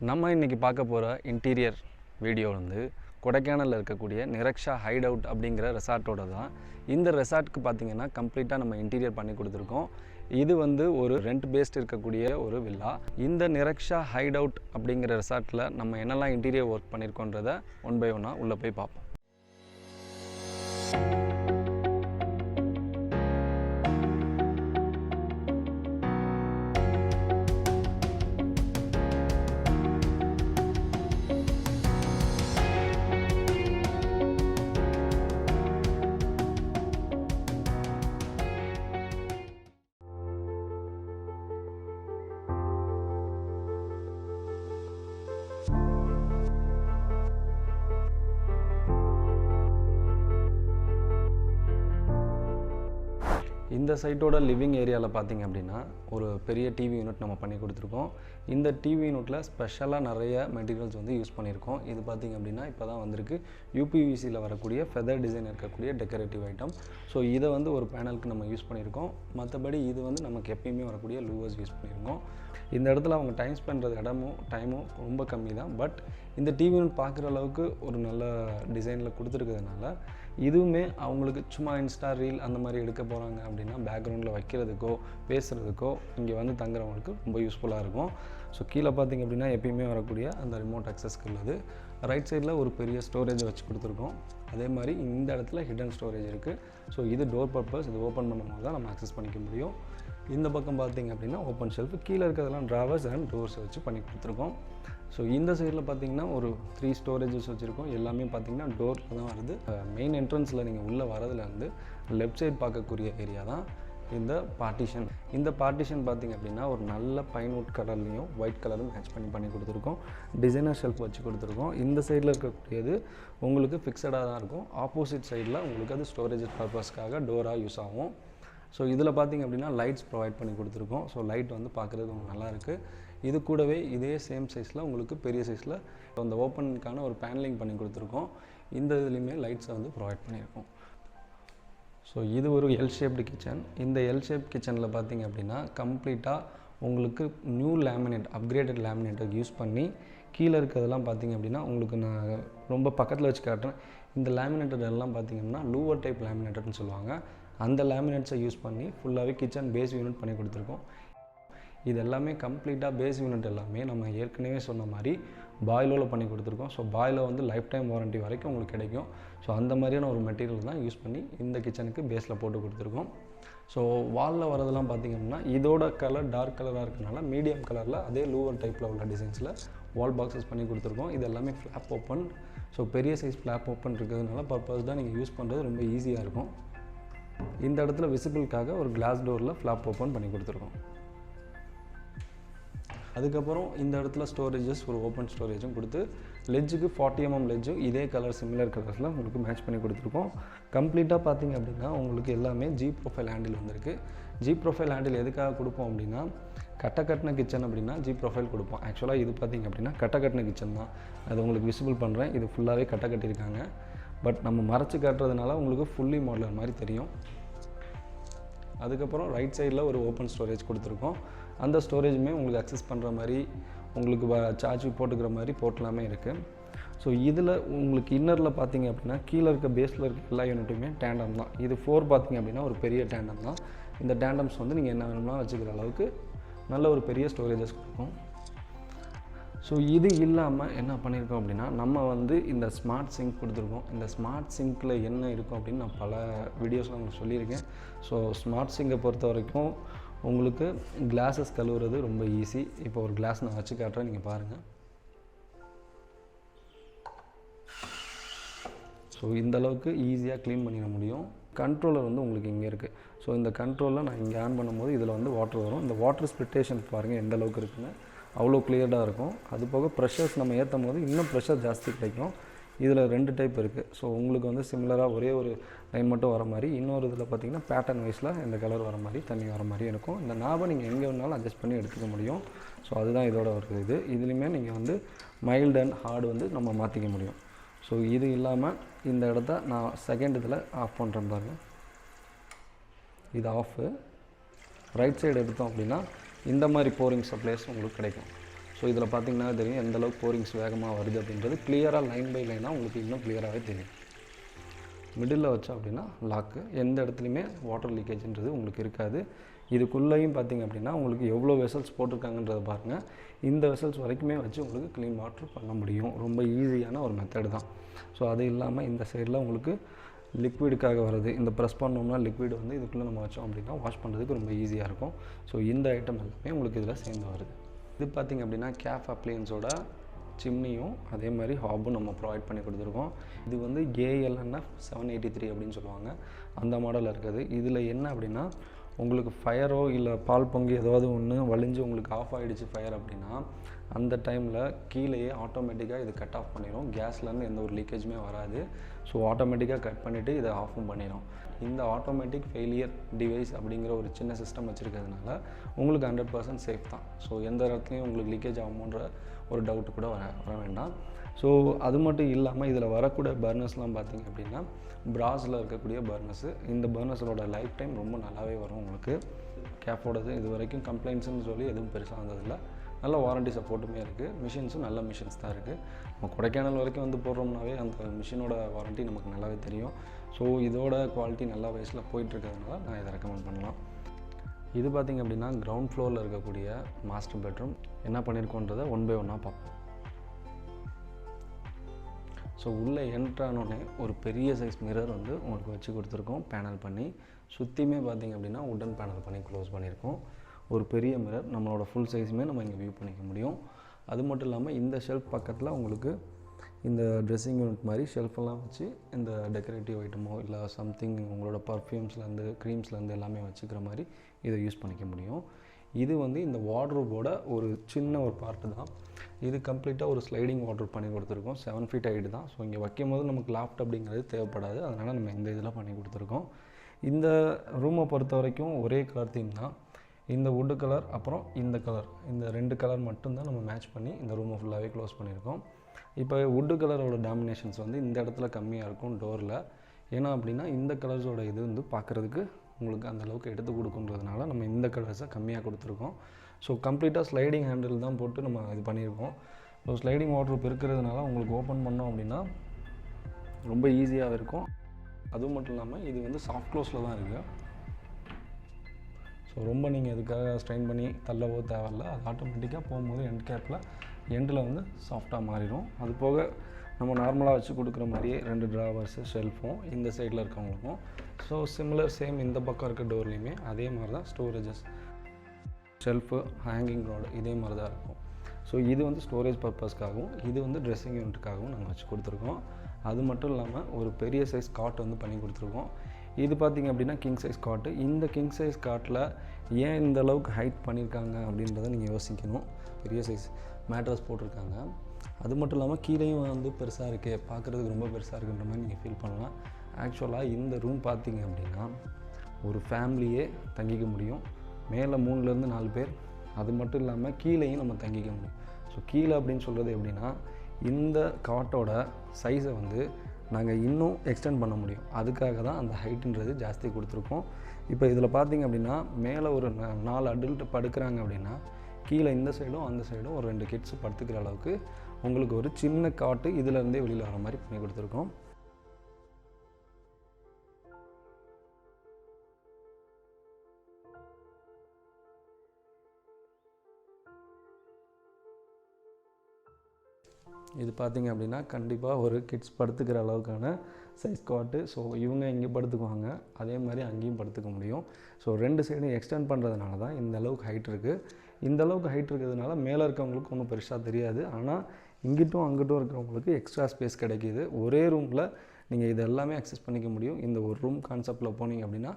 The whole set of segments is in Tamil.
நம்ம இன்றைக்கி பார்க்க போகிற இன்டீரியர் வீடியோ வந்து கொடைக்கானலில் இருக்கக்கூடிய நிரக்ஷா ஹைட் அவுட் அப்படிங்கிற ரெசார்ட்டோட தான். இந்த ரெசார்ட்டுக்கு பார்த்திங்கன்னா கம்ப்ளீட்டாக நம்ம இன்டீரியர் பண்ணி கொடுத்துருக்கோம். இது வந்து ஒரு ரெண்ட் பேஸ்ட் இருக்கக்கூடிய ஒரு வில்லா. இந்த நிரக்ஷா ஹைட் அவுட் அப்படிங்கிற ரெசார்ட்டில் நம்ம என்னெல்லாம் இன்டீரியர் ஒர்க் பண்ணியிருக்கோன்றதை ஒன் பை ஒன்னாக உள்ளே போய் பார்ப்போம். இந்த சைட்டோட லிவிங் ஏரியாவில் பார்த்திங்க அப்படின்னா ஒரு பெரிய டிவி யூனிட் நம்ம பண்ணி கொடுத்துருக்கோம். இந்த டிவி யூனிட்டில் ஸ்பெஷலாக நிறைய மெட்டீரியல்ஸ் வந்து யூஸ் பண்ணியிருக்கோம். இது பார்த்திங்க அப்படின்னா இப்போ தான் வந்திருக்கு யூபிவிசியில் வரக்கூடிய ஃபெதர் டிசைன் இருக்கக்கூடிய டெக்கரேட்டிவ் ஐட்டம். ஸோ இதை வந்து ஒரு பேனலுக்கு நம்ம யூஸ் பண்ணியிருக்கோம். மற்றபடி இது வந்து நமக்கு எப்பயுமே வரக்கூடிய லூவர்ஸ் யூஸ் பண்ணியிருக்கோம். இந்த இடத்துல அவங்க டைம் ஸ்பெண்ட் டைமும் ரொம்ப கம்மி தான். பட் இந்த டிவி யூனிட் பார்க்குற அளவுக்கு ஒரு நல்ல டிசைனில் கொடுத்துருக்கிறதுனால இதுவுமே அவங்களுக்கு சும்மா இன்ஸ்டா ரீல் அந்த மாதிரி எடுக்க போகிறாங்க அப்படின்னா பேக்ரவுண்டில் வைக்கிறதுக்கோ பேசுகிறதுக்கோ இங்கே வந்து தங்குறவங்களுக்கு ரொம்ப யூஸ்ஃபுல்லாக இருக்கும். ஸோ கீழே பார்த்திங்க அப்படின்னா எப்பயுமே வரக்கூடிய அந்த ரிமோட் அக்சஸ்க்கு உள்ளது. ரைட் சைடில் ஒரு பெரிய ஸ்டோரேஜ் வச்சு கொடுத்துருக்கோம். அதே மாதிரி இந்த இடத்துல ஹிடன் ஸ்டோரேஜ் இருக்குது. ஸோ இது டோர் பர்பஸ், இது ஓப்பன் பண்ணும்போது தான் நம்ம அக்சஸ் பண்ணிக்க முடியும். இந்த பக்கம் பார்த்திங்க அப்படின்னா ஓப்பன் ஷெல்ஃப், கீழே இருக்கிறதெல்லாம் ட்ராவர்ஸ் அண்ட் டோர்ஸ் வச்சு பண்ணி கொடுத்துருக்கோம். ஸோ இந்த சைடில் பார்த்திங்கன்னா ஒரு 3 ஸ்டோரேஜஸ் வச்சுருக்கோம். எல்லாமே பார்த்திங்கன்னா டோரில் தான் வருது. மெயின் என்ட்ரன்ஸில் நீங்கள் உள்ளே வரதுலேருந்து லெஃப்ட் சைட் பார்க்கக்கூடிய ஏரியா தான் இந்த பார்ட்டிஷன். இந்த பார்ட்டிஷன் பார்த்திங்க அப்படின்னா ஒரு நல்ல பைன்வுட் கலர்லேயும் ஒயிட் கலரும் மேட்ச் பண்ணி கொடுத்துருக்கோம். டிசைனர் ஷெல்ஃப் வச்சு கொடுத்துருக்கோம். இந்த சைடில் இருக்கக்கூடியது உங்களுக்கு ஃபிக்ஸடாக தான் இருக்கும். ஆப்போசிட் சைடில் உங்களுக்கு அது ஸ்டோரேஜ் பர்பஸ்க்காக டோராக யூஸ் ஆகும். ஸோ இதில் பார்த்திங்க அப்படின்னா லைட்ஸ் ப்ரொவைட் பண்ணி கொடுத்துருக்கோம். ஸோ லைட் வந்து பார்க்குறது உங்களுக்கு நல்லாயிருக்கு. இது கூடவே இதே சேம் சைஸில் உங்களுக்கு பெரிய சைஸில் அந்த ஓப்பனுக்கான ஒரு பேனலிங் பண்ணி கொடுத்துருக்கோம். இந்த இதுலேயுமே லைட்ஸை வந்து ப்ரொவைட் பண்ணியிருக்கோம். ஸோ இது ஒரு எல் ஷேப்டு கிச்சன். இந்த எல் ஷேப் கிச்சனில் பார்த்திங்க அப்படின்னா கம்ப்ளீட்டாக உங்களுக்கு நியூ லேமினேட், அப்கிரேடட் லேமினேட்டை யூஸ் பண்ணி கீழே இருக்கிறதெல்லாம் பார்த்திங்க அப்படின்னா உங்களுக்கு நான் ரொம்ப பக்கத்தில் வச்சு காட்டுறேன். இந்த லேமினேட்டர் எல்லாம் பார்த்திங்கன்னா லூவர் டைப் லேமினேட்டர்னு சொல்லுவாங்க. அந்த லேமினேட்ஸை யூஸ் பண்ணி ஃபுல்லாகவே கிச்சன் பேஸ் யூனிட் பண்ணி கொடுத்துருக்கோம். இது எல்லாமே கம்ப்ளீட்டாக பேஸ் யூனிட் எல்லாமே நம்ம ஏற்கனவே சொன்ன மாதிரி பாய்லோவில் பண்ணி கொடுத்துருக்கோம். ஸோ பாய்லோ வந்து லைஃப் டைம் வாரண்ட்டி வரைக்கும் உங்களுக்கு கிடைக்கும். ஸோ அந்த மாதிரியான ஒரு மெட்டீரியல் தான் யூஸ் பண்ணி இந்த கிச்சனுக்கு பேஸில் போட்டு கொடுத்துருக்கோம். ஸோ வாலில் வரதெல்லாம் பார்த்திங்க அப்படின்னா இதோட கலர் டார்க் கலராக இருக்கனால மீடியம் கலரில் அதே லூவர் டைப்பில் உள்ள டிசைன்ஸில் வால் பாக்ஸஸ் பண்ணி கொடுத்துருக்கோம். இது எல்லாமே ஃப்ளாப் ஓப்பன். ஸோ பெரிய சைஸ் ஃப்ளாப் ஓப்பன் இருக்கிறதுனால பர்பஸ் தான் நீங்கள் யூஸ் பண்ணுறது ரொம்ப ஈஸியாக இருக்கும். இந்த இடத்துல விசிபிளுக்காக ஒரு கிளாஸ் டோரில் ஃப்ளாப் ஓப்பன் பண்ணி கொடுத்துருக்கோம். அதுக்கப்புறம் இந்த இடத்துல ஸ்டோரேஜஸ் ஒரு ஓப்பன் ஸ்டோரேஜும் கொடுத்து லெஜ்ஜுக்கு 40 mm லெஜ்ஜும் இதே கலர் சிமிலர் கலர்ஸில் உங்களுக்கு மேட்ச் பண்ணி கொடுத்துருக்கோம். கம்ப்ளீட்டாக பார்த்திங்க அப்படின்னா உங்களுக்கு எல்லாமே ஜி ப்ரொஃபைல் ஹேண்டில் வந்திருக்கு. ஜி ப்ரொஃபைல் ஹேண்டில் எதுக்காக கொடுப்போம் அப்படின்னா கட்டக்கட்டின கிச்சன் அப்படின்னா ஜி ப்ரொஃபைல் கொடுப்போம். ஆக்சுவலாக இது பார்த்திங்க அப்படின்னா கட்டக்கட்டின கிச்சன் தான். அது உங்களுக்கு விசிபிள் பண்ணுறேன். இது ஃபுல்லாகவே கட்டியிருக்காங்க. பட் நம்ம மறைச்சி காட்டுறதுனால உங்களுக்கு ஃபுல்லி மாடலர் மாதிரி தெரியும். அதுக்கப்புறம் ரைட் சைடில் ஒரு ஓப்பன் ஸ்டோரேஜ் கொடுத்துருக்கோம். அந்த ஸ்டோரேஜுமே உங்களுக்கு அக்சஸ் பண்ணுற மாதிரி உங்களுக்கு சார்ஜ் போட்டுக்கிற மாதிரி போர்ட்லாமே இருக்குது. ஸோ இதில் உங்களுக்கு இன்னரில் பார்த்திங்க அப்படின்னா கீழே இருக்க பேஸில் இருக்க எல்லா யூனிட்டுமே டேண்டம் தான். இது 4 பார்த்திங்க அப்படின்னா ஒரு பெரிய டேண்டம் தான். இந்த டேண்டம்ஸ் வந்து நீங்கள் என்ன வேணும்னா வச்சுக்கிற அளவுக்கு நல்ல ஒரு பெரிய ஸ்டோரேஜஸ் கொடுக்கும். ஸோ இது இல்லாமல் என்ன பண்ணியிருக்கோம் அப்படின்னா நம்ம வந்து இந்த ஸ்மார்ட் சிங்க் கொடுத்துருக்கோம். இந்த ஸ்மார்ட் சிங்க்கில் என்ன இருக்கும் அப்படின்னு நான் பல வீடியோஸில் உங்களுக்கு சொல்லியிருக்கேன். ஸோ ஸ்மார்ட் சிங்கை பொறுத்த வரைக்கும் உங்களுக்கு கிளாஸஸ் கழுவுறது ரொம்ப ஈஸி. இப்போ ஒரு கிளாஸ் நான் வச்சு காட்டுறேன், நீங்கள் பாருங்கள். ஸோ இந்தளவுக்கு ஈஸியாக க்ளீன் பண்ணிட முடியும். கண்ட்ரோலர் வந்து உங்களுக்கு இங்கே இருக்குது. ஸோ இந்த கண்ட்ரோலில் நான் இங்கே ஆன் பண்ணும்போது இதில் வந்து வாட்டர் வரும். இந்த வாட்டர் ஸ்பிளிட்டேஷன் பாருங்கள் எந்த அளவுக்கு இருக்குன்னு, அவ்வளோ கிளியர்டாக இருக்கும். அது போக ப்ரெஷர்ஸ் நம்ம ஏற்றும் போது இன்னும் ப்ரெஷர் ஜாஸ்தி கிடைக்கும். இதில் 2 டைப் இருக்குது. ஸோ உங்களுக்கு வந்து சிமிலராக ஒரே ஒரு லைன் மட்டும் வர மாதிரி, இன்னொரு இதில் பார்த்திங்கன்னா பேட்டர்ன் வைஸில் இந்த கலர் வர மாதிரி தண்ணி வர மாதிரி இருக்கும். இந்த நாபை நீங்கள் எங்கே வேணாலும் அட்ஜஸ்ட் பண்ணி எடுத்துக்க முடியும். ஸோ அதுதான் இதோட ஒரு இது. இதுலேயுமே நீங்கள் வந்து மைல்டு அண்ட் ஹார்டு வந்து நம்ம மாற்றிக்க முடியும். ஸோ இது இல்லாமல் இந்த இடத்த நான் செகண்ட் இதில் ஆஃப் பண்ணுறேன் பாருங்கள். இது ஆஃபு. ரைட் சைடு எடுத்தோம் அப்படின்னா இந்த மாதிரி போரிங் சப்ளைஸ் உங்களுக்கு கிடைக்கும். ஸோ இதில் பார்த்தீங்கன்னா தெரியும் எந்த அளவுக்கு போரிங்ஸ் வேகமாக வருது அப்படின்றது கிளியராக லைன் பை லைனாக உங்களுக்கு இன்னும் கிளியராகவே தெரியும். மிடில் வச்சோம் அப்படின்னா லாக்கு, எந்த இடத்துலையுமே வாட்டர் லீக்கேஜ்ன்றது உங்களுக்கு இருக்காது. இதுக்குள்ளேயும் பார்த்திங்க அப்படின்னா உங்களுக்கு எவ்வளோ வெசல்ஸ் போட்டிருக்காங்கன்றதை பாருங்கள். இந்த வெசல்ஸ் வரைக்குமே வச்சு உங்களுக்கு க்ளீன் வாட்டர் பண்ண முடியும். ரொம்ப ஈஸியான ஒரு மெத்தடு தான். ஸோ அது இல்லாமல் இந்த சைடில் உங்களுக்கு லிக்விடுக்காக வருது. இந்த ப்ரெஸ் பண்ணோம்னா லிக்விட் வந்து இதுக்குள்ளே நம்ம வச்சோம் அப்படின்னா வாஷ் பண்ணுறதுக்கு ரொம்ப ஈஸியாக இருக்கும். ஸோ இந்த ஐட்டம் எல்லாமே உங்களுக்கு இதில் சேர்ந்து வருது. இது பார்த்திங்க அப்படின்னா கேஃப் அப்ளையன்ஸோட சிம்னியும் அதே மாதிரி ஹாபும் நம்ம ப்ரொவைட் பண்ணி கொடுத்துருக்கோம். இது வந்து ALNF 783 அப்படின்னு சொல்லுவாங்க, அந்த மாடலில் இருக்குது. இதில் என்ன அப்படின்னா உங்களுக்கு ஃபயரோ இல்லை பால் பொங்கி ஏதாவது ஒன்று வலிஞ்சு உங்களுக்கு ஆஃப் ஆகிடுச்சு ஃபயர் அப்படின்னா அந்த டைமில் கீழேயே ஆட்டோமேட்டிக்காக இது கட் ஆஃப் பண்ணிடும். கேஸ்லேருந்து எந்த ஒரு லீக்கேஜுமே வராது. ஸோ ஆட்டோமேட்டிக்காக கட் பண்ணிவிட்டு இதை ஆஃபும் பண்ணிடும். இந்த ஆட்டோமேட்டிக் ஃபெயிலியர் டிவைஸ் அப்படிங்கிற ஒரு சின்ன சிஸ்டம் வச்சுருக்கிறதுனால உங்களுக்கு 100% சேஃப் தான். ஸோ எந்த இடத்துலையும் உங்களுக்கு லீக்கேஜ் ஆகுமோன்ற ஒரு டவுட்டு கூட வர வேண்டாம். ஸோ அது மட்டும் இல்லாமல் இதில் வரக்கூடிய பர்னர்ஸ்லாம் பார்த்திங்க அப்படின்னா பிராஸில் இருக்கக்கூடிய பர்னர்ஸு. இந்த பர்னர்ஸோட லைஃப் டைம் ரொம்ப நல்லாவே வரும் உங்களுக்கு. கேஃபோடது இது வரைக்கும் கம்ப்ளைண்ட்ஸ்னு சொல்லி எதுவும் பெருசாக வந்ததில்லை. நல்ல வாரண்டி சப்போர்ட்டுமே இருக்குது. மிஷின்ஸும் நல்ல மிஷின்ஸ் தான் இருக்குது. நம்ம கொடைக்கானல் வரைக்கும் வந்து போடுறோம்னாவே அந்த மிஷினோட வாரண்டி நமக்கு நல்லாவே தெரியும். ஸோ இதோட குவாலிட்டி நல்லா வயசில் போயிட்டுருக்கிறதுனால நான் இதை ரெக்கமெண்ட் பண்ணலாம். இது பார்த்திங்க அப்படின்னா கிரவுண்ட் ஃப்ளோரில் இருக்கக்கூடிய மாஸ்டர் பெட்ரூம். என்ன பண்ணியிருக்கோன்றதை 1 by 1 பார்ப்போம். ஸோ உள்ளே என்ட்ரானோடனே ஒரு பெரிய சைஸ் மிரர் வந்து உங்களுக்கு வச்சு கொடுத்துருக்கோம். பேனல் பண்ணி சுற்றியுமே பார்த்திங்க அப்படின்னா உடன் பேனல் பண்ணி க்ளோஸ் பண்ணியிருக்கோம். ஒரு பெரிய மிரர் நம்மளோட ஃபுல் சைஸுமே நம்ம இங்கே வியூ பண்ணிக்க முடியும். அது மட்டும் இல்லாமல் இந்த ஷெல்ஃப் பக்கத்தில் உங்களுக்கு இந்த ட்ரெஸ்ஸிங் யூனிட் மாதிரி ஷெல்ஃபெல்லாம் வச்சு இந்த டெக்கரேட்டிவ் ஐட்டமோ இல்லை சம்திங் உங்களோட பர்ஃப்யூம்ஸ்லேருந்து க்ரீம்ஸ்லேருந்து எல்லாமே வச்சுக்கிற மாதிரி இதை யூஸ் பண்ணிக்க முடியும். இது வந்து இந்த வார்ட்ரோபோட ஒரு சின்ன ஒரு பார்ட்டு தான். இது கம்ப்ளீட்டாக ஒரு ஸ்லைடிங் வார்ட்ரோப் பண்ணி கொடுத்துருக்கோம். 7 feet ஹைட் தான். ஸோ இங்கே வைக்கும் போது நமக்கு லாஃப்ட் அப்படிங்கிறது தேவைப்படாது. அதனால் நம்ம இந்த இதில் பண்ணி கொடுத்துருக்கோம். இந்த ரூமை பொறுத்த வரைக்கும் ஒரே கலர் தீம் தான். இந்த வுட்டு கலர் அப்புறம் இந்த கலர், இந்த 2 கலர் மட்டும்தான் நம்ம மேட்ச் பண்ணி இந்த ரூமை ஃபுல்லாகவே க்ளோஸ் பண்ணியிருக்கோம். இப்போ வுட்டு கலரோட டாமினேஷன்ஸ் வந்து இந்த இடத்துல கம்மியாக இருக்கும் டோரில். ஏன்னா அப்படின்னா இந்த கலர்ஸோட இது வந்து பார்க்குறதுக்கு உங்களுக்கு அந்தளவுக்கு எடுத்து கொடுக்குன்றதுனால நம்ம இந்த கலர்ஸை கம்மியாக கொடுத்துருக்கோம். ஸோ கம்ப்ளீட்டாக ஸ்லைடிங் ஹேண்டில் தான் போட்டு நம்ம இது பண்ணியிருக்கோம். ஸோ ஸ்லைடிங் வார்ட்ரோப் இருக்கிறதுனால உங்களுக்கு ஓப்பன் பண்ணோம் அப்படின்னா ரொம்ப ஈஸியாக இருக்கும். அதுவும் மட்டும் இல்லாமல் இது வந்து சாஃப்ட் க்ளோஸில் தான் இருக்குது. ஸோ ரொம்ப நீங்கள் இதுக்காக ஸ்ட்ரெயின் பண்ணி தள்ளவோ தேவையில்ல. அது ஆட்டோமேட்டிக்காக போகும்போது எண்டில் வந்து சாஃப்டாக மாறிடும். அது போக நம்ம நார்மலாக வச்சு கொடுக்குற மாதிரியே 2 ட்ராவர்ஸு ஷெல்ஃபும் இந்த சைடில் இருக்கவங்களுக்கும். ஸோ சிமிலர் சேம் இந்த பக்கம் இருக்க டோர்லேயுமே அதே மாதிரி தான் ஸ்டோரேஜஸ், ஷெல்ஃபு, ஹேங்கிங் ராடு இதே மாதிரி தான் இருக்கும். ஸோ இது வந்து ஸ்டோரேஜ் பர்பஸ்க்காகவும் இது வந்து ட்ரெஸ்ஸிங் யூனிட்டுக்காகவும் நாங்கள் வச்சு கொடுத்துருக்கோம். அது மட்டும் இல்லாமல் ஒரு பெரிய சைஸ் காட் வந்து பண்ணி கொடுத்துருக்கோம். இது பார்த்திங்க அப்படின்னா கிங் சைஸ் காட்டு. இந்த கிங் சைஸ் காட்டில் ஏன் இந்த அளவுக்கு ஹைட் பண்ணியிருக்காங்க அப்படின்றத நீங்கள் யோசிக்கணும். பெரிய சைஸ் மேட்ரஸ் போட்டிருக்காங்க. அது மட்டும் இல்லாமல் கீழேயும் வந்து பெருசாக இருக்குது, பார்க்குறதுக்கு ரொம்ப பெருசாக இருக்குன்ற மாதிரி நீங்கள் ஃபீல் பண்ணலாம். ஆக்சுவலாக இந்த ரூம் பார்த்திங்க அப்படின்னா ஒரு ஃபேமிலியே தங்கிக்க முடியும். மேலே 3லேருந்து 4 பேர். அது மட்டும் இல்லாமல் கீழேயும் நம்ம தங்கிக்க முடியும். ஸோ கீழே அப்படின்னு சொல்கிறது எப்படின்னா இந்த காட்டோட சைஸை வந்து நாங்கள் இன்னும் எக்ஸ்டெண்ட் பண்ண முடியும். அதுக்காக தான் அந்த ஹைட்டுன்றது ஜாஸ்தி கொடுத்துருக்கோம். இப்போ இதில் பார்த்திங்க அப்படின்னா மேலே ஒரு 4 அடல்ட் படுக்கிறாங்க அப்படின்னா கீழே இந்த சைடும் அந்த சைடும் ஒரு 2 கிட்ஸ் படுத்துக்கிற அளவுக்கு உங்களுக்கு ஒரு சின்ன காட்டு இதிலேருந்தே வெளியில் வர மாதிரி பண்ணி கொடுத்துருக்கோம். இது பார்த்திங்க அப்படின்னா கண்டிப்பாக ஒரு கிட்ஸ் படுத்துக்கிற அளவுக்கான சைஸ் காட்டு. ஸோ இவங்க இங்கே படுத்துக்குவாங்க, அதே மாதிரி அங்கேயும் படுத்துக்க முடியும். ஸோ 2 சைடும் எக்ஸ்டெண்ட் பண்ணுறதுனால தான் இந்த அளவுக்கு ஹைட் இருக்குது. இந்த அளவுக்கு ஹைட் இருக்கிறதுனால மேலே இருக்கவங்களுக்கு ஒன்றும் பெருசாக தெரியாது. ஆனால் இங்கிட்டும் அங்கிட்டும் இருக்கிறவங்களுக்கு எக்ஸ்ட்ரா ஸ்பேஸ் கிடைக்கிது. ஒரே ரூமில் நீங்கள் இது எல்லாமே அக்சஸ் பண்ணிக்க முடியும். இந்த ஒரு ரூம் கான்செப்டில் போனீங்க அப்படின்னா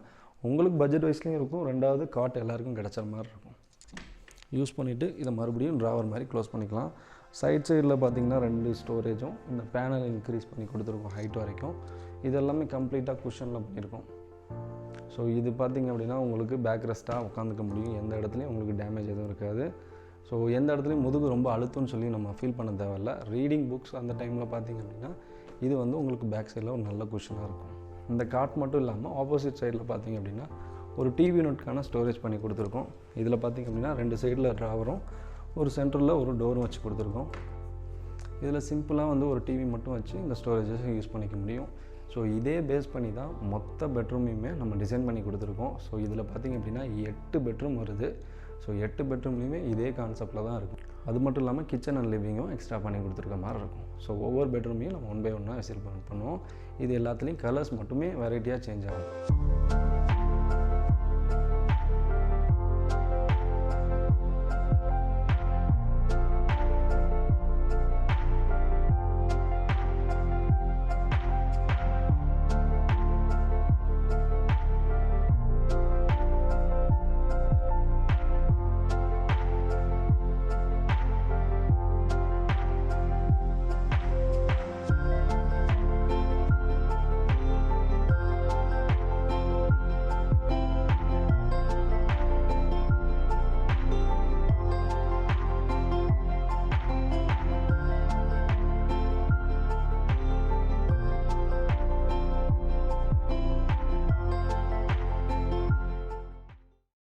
உங்களுக்கு பட்ஜெட் வைஸ்லேயும் இருக்கும். 2வது காட் எல்லாருக்கும் கிடச்ச மாதிரி இருக்கும். யூஸ் பண்ணிவிட்டு இதை மறுபடியும் ட்ராவர் மாதிரி க்ளோஸ் பண்ணிக்கலாம். சைட் சைடில் பார்த்திங்கன்னா 2 ஸ்டோரேஜும் இந்த பேனல் இன்க்ரீஸ் பண்ணி கொடுத்துருக்கோம் ஹைட் வரைக்கும். இது எல்லாமே கம்ப்ளீட்டாக குஷனில் பண்ணியிருக்கோம். ஸோ இது பார்த்திங்க அப்படின்னா உங்களுக்கு பேக் ரெஸ்ட்டாக உட்காந்துக்க முடியும். எந்த இடத்துலையும் உங்களுக்கு டேமேஜ் எதுவும் இருக்காது. ஸோ எந்த இடத்துலையும் முதுகு ரொம்ப அழுத்தம்னு சொல்லி நம்ம ஃபீல் பண்ண தேவையில்ல. ரீடிங் புக்ஸ் அந்த டைமில் பார்த்திங்க அப்படின்னா இது வந்து உங்களுக்கு பேக் சைடில் ஒரு நல்ல குஷனாக இருக்கும். இந்த காட் மட்டும் இல்லாமல் ஆப்போசிட் சைடில் பார்த்திங்க அப்படின்னா ஒரு டிவி யூனிட்கான ஸ்டோரேஜ் பண்ணி கொடுத்துருக்கோம். இதில் பார்த்திங்க அப்படின்னா 2 சைடில் ட்ராவரும் ஒரு சென்டரில் ஒரு டோரும் வச்சு கொடுத்துருக்கோம். இதில் சிம்பிளாக வந்து ஒரு டிவி மட்டும் வச்சு இந்த ஸ்டோரேஜஸ் யூஸ் பண்ணிக்க முடியும். ஸோ இதே பேஸ் பண்ணி தான் மொத்த பெட்ரூமையுமே நம்ம டிசைன் பண்ணி கொடுத்துருக்கோம். ஸோ இதில் பார்த்திங்க அப்படின்னா 8 பெட்ரூம் வருது. ஸோ 8 பெட்ரூம்லேயுமே இதே கான்செப்டில் தான் இருக்கும். அது மட்டும் இல்லாமல் கிச்சன் அண்ட் லிவிங்கும் எக்ஸ்ட்ரா பண்ணி கொடுத்துருக்க மாதிரி இருக்கும். ஸோ ஒவ்வொரு பெட்ரூமையும் நம்ம 1 by 1 விசில் பண்ணுவோம். இது எல்லாத்துலேயும் கலர்ஸ் மட்டுமே வெரைட்டியாக சேஞ்ச் ஆகும்.